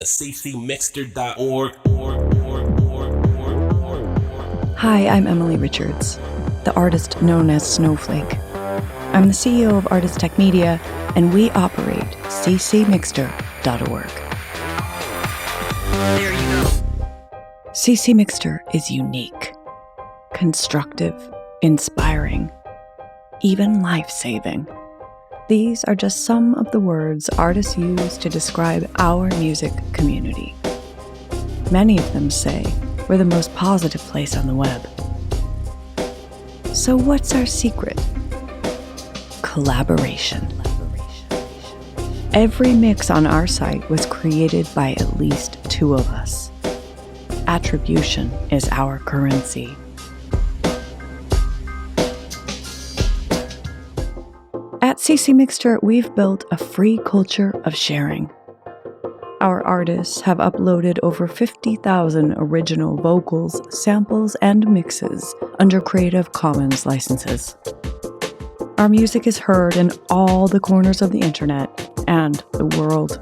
ccMixter.org. Hi, I'm Emily Richards, the artist known as Snowflake. I'm the CEO of Artist Tech Media, and we operate ccMixter.org. There you go. ccMixter is unique, constructive, inspiring, even life-saving. These are just some of the words artists use to describe our music community. Many of them say we're the most positive place on the web. So what's our secret? Collaboration. Every mix on our site was created by at least two of us. Attribution is our currency. At ccMixter, we've built a free culture of sharing. Our artists have uploaded over 50,000 original vocals, samples, and mixes under Creative Commons licenses. Our music is heard in all the corners of the internet and the world.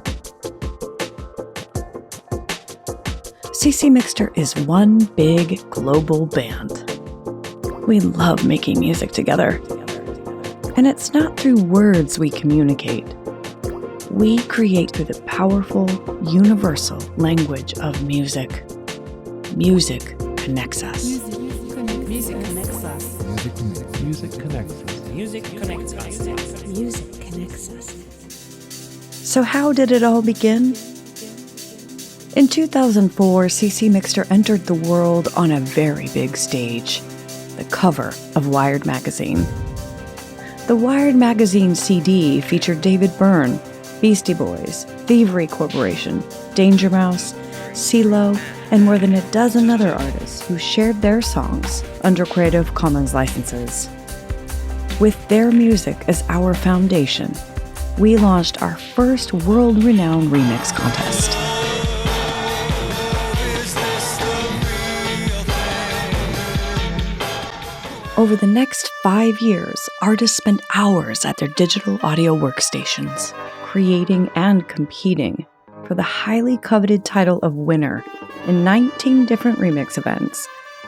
ccMixter is one big global band. We love making music together. And it's not through words we communicate. We create through the powerful, universal language of music. Music connects us. Music connects us. Music connects us. Music connects us. Music connects us. So how did it all begin? In 2004, ccMixter entered the world on a very big stage, the cover of Wired magazine. The Wired magazine CD featured David Byrne, Beastie Boys, Thievery Corporation, Danger Mouse, CeeLo, and more than a dozen other artists who shared their songs under Creative Commons licenses. With their music as our foundation, we launched our first world-renowned remix contest. Over the next 5 years, artists spent hours at their digital audio workstations, creating and competing for the highly coveted title of winner in 19 different remix events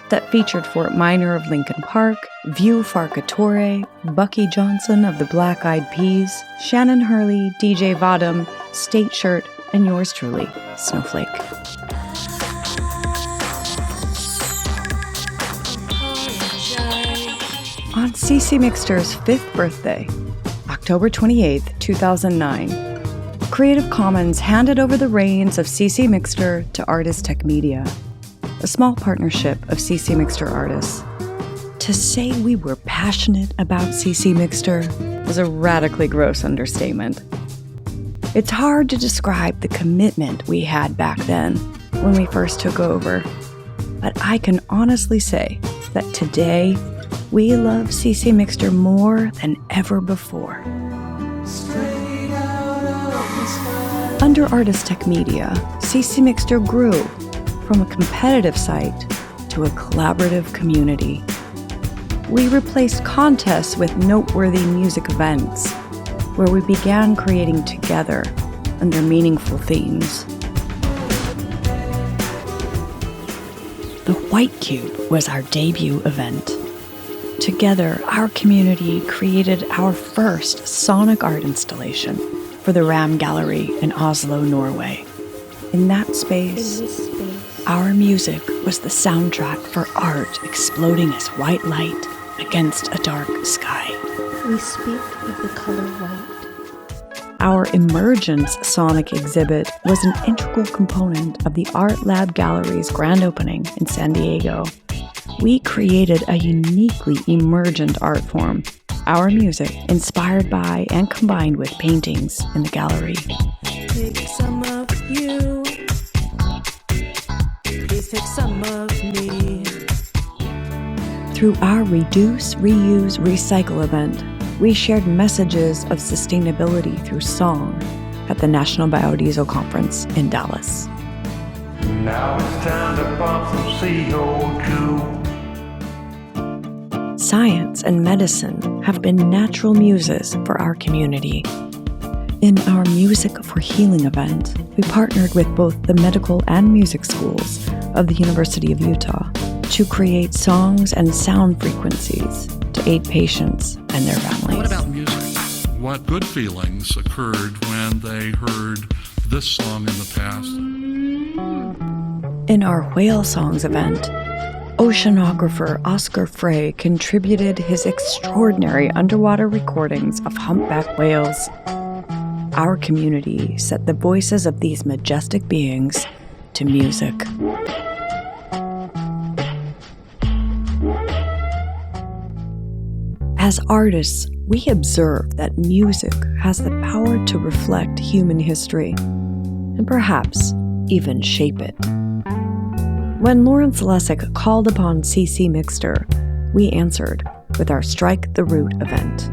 that featured Fort Minor of Linkin Park, View Farcatore, Bucky Johnson of the Black Eyed Peas, Shannon Hurley, DJ Vadam, State Shirt, and yours truly, Snowflake. On ccMixter's 5th birthday, October 28, 2009, Creative Commons handed over the reins of ccMixter to Artist Tech Media, a small partnership of ccMixter artists. To say we were passionate about ccMixter was a radically gross understatement. It's hard to describe the commitment we had back then when we first took over, but I can honestly say that today, we love ccMixter more than ever before. Under Artist Tech Media, ccMixter grew from a competitive site to a collaborative community. We replaced contests with noteworthy music events, where we began creating together under meaningful themes. The White Cube was our debut event. Together, our community created our first sonic art installation for the Ram Gallery in Oslo, Norway. In that space, our music was the soundtrack for art exploding as white light against a dark sky. We speak of the color white. Our Emergence Sonic exhibit was an integral component of the Art Lab Gallery's grand opening in San Diego. We created a uniquely emergent art form, our music inspired by and combined with paintings in the gallery. Pick some of you. Please take some of me. Through our Reduce, Reuse, Recycle event, we shared messages of sustainability through song at the National Biodiesel Conference in Dallas. Now it's time to pump some CO2. Science and medicine have been natural muses for our community. In our Music for Healing event, we partnered with both the medical and music schools of the University of Utah to create songs and sound frequencies to aid patients and their families. What about music? What good feelings occurred when they heard this song in the past? In our Whale Songs event, oceanographer Oscar Frey contributed his extraordinary underwater recordings of humpback whales. Our community set the voices of these majestic beings to music. As artists, we observe that music has the power to reflect human history, and perhaps even shape it. When Lawrence Lessig called upon ccMixter, we answered with our Strike the Root event.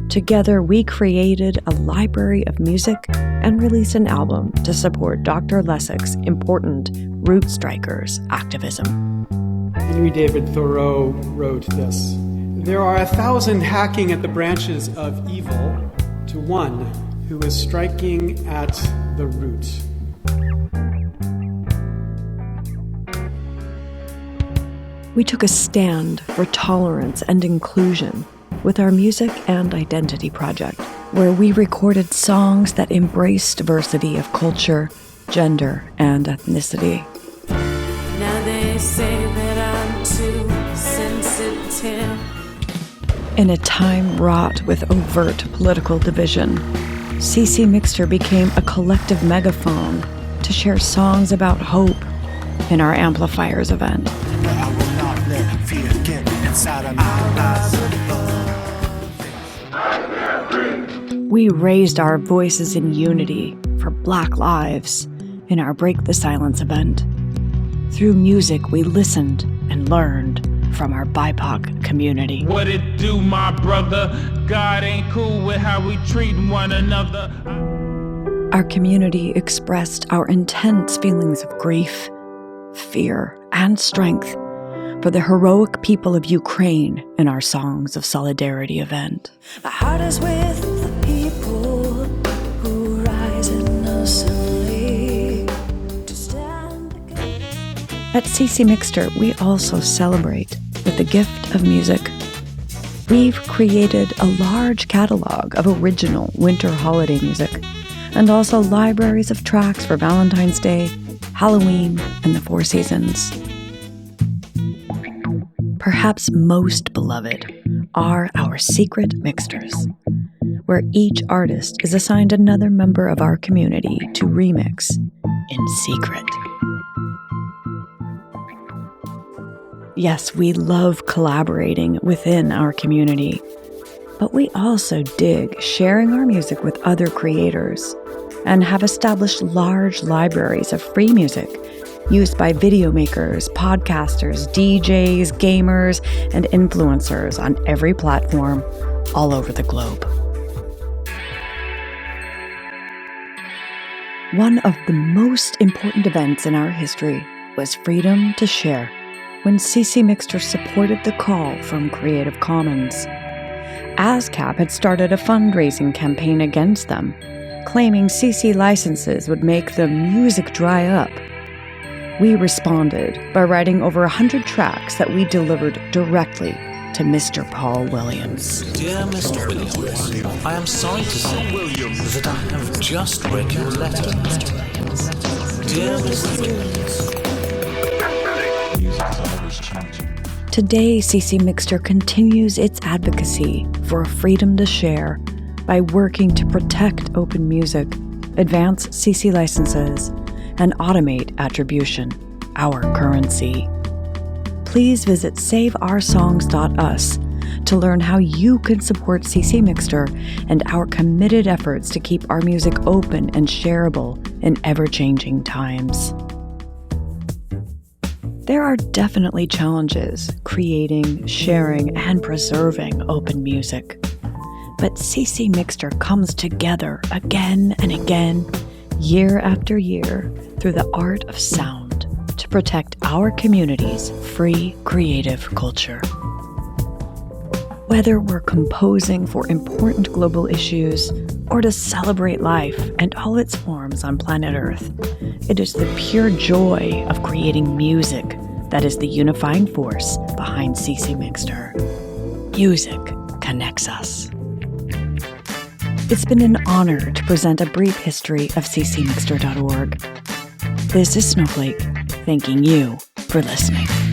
Together, we created a library of music and released an album to support Dr. Lessig's important Root Strikers activism. Henry David Thoreau wrote this: "There are 1,000 hacking at the branches of evil to one who is striking at the root." We took a stand for tolerance and inclusion with our Music and Identity project, where we recorded songs that embrace diversity of culture, gender, and ethnicity. Now they say that I'm too sensitive. In a time wrought with overt political division, ccMixter became a collective megaphone to share songs about hope in our Amplifiers event. I will not let fear get inside of me. We raised our voices in unity for Black lives in our Break the Silence event. Through music, we listened and learned from our BIPOC community. What it do, my brother? God ain't cool with how we treat one another. Our community expressed our intense feelings of grief, fear, and strength for the heroic people of Ukraine in our Songs of Solidarity event. My heart is with the people who rise innocently to stand against. At ccMixter, we also celebrate with the gift of music. We've created a large catalog of original winter holiday music, and also libraries of tracks for Valentine's Day, Halloween, and the Four Seasons. Perhaps most beloved are our secret mixters, where each artist is assigned another member of our community to remix in secret. Yes, we love collaborating within our community, but we also dig sharing our music with other creators and have established large libraries of free music used by video makers, podcasters, DJs, gamers, and influencers on every platform all over the globe. One of the most important events in our history was Freedom to Share, when ccMixter supported the call from Creative Commons. ASCAP had started a fundraising campaign against them, claiming CC licenses would make the music dry up. We responded by writing over 100 tracks that we delivered directly to Mr. Paul Williams. Dear Mr. Williams, I am sorry to say that I have just read your letter. Dear Mr. Williams. Today, ccMixter continues its advocacy for freedom to share by working to protect open music, advance CC licenses, and automate attribution, our currency. Please visit saveoursongs.us to learn how you can support ccMixter and our committed efforts to keep our music open and shareable in ever-changing times. There are definitely challenges creating, sharing, and preserving open music. But ccMixter comes together again and again, year after year, through the art of sound to protect our community's free creative culture. Whether we're composing for important global issues or to celebrate life and all its forms on planet Earth. It is the pure joy of creating music that is the unifying force behind ccMixter. Music connects us. It's been an honor to present a brief history of ccMixter.org. This is Snowflake, thanking you for listening.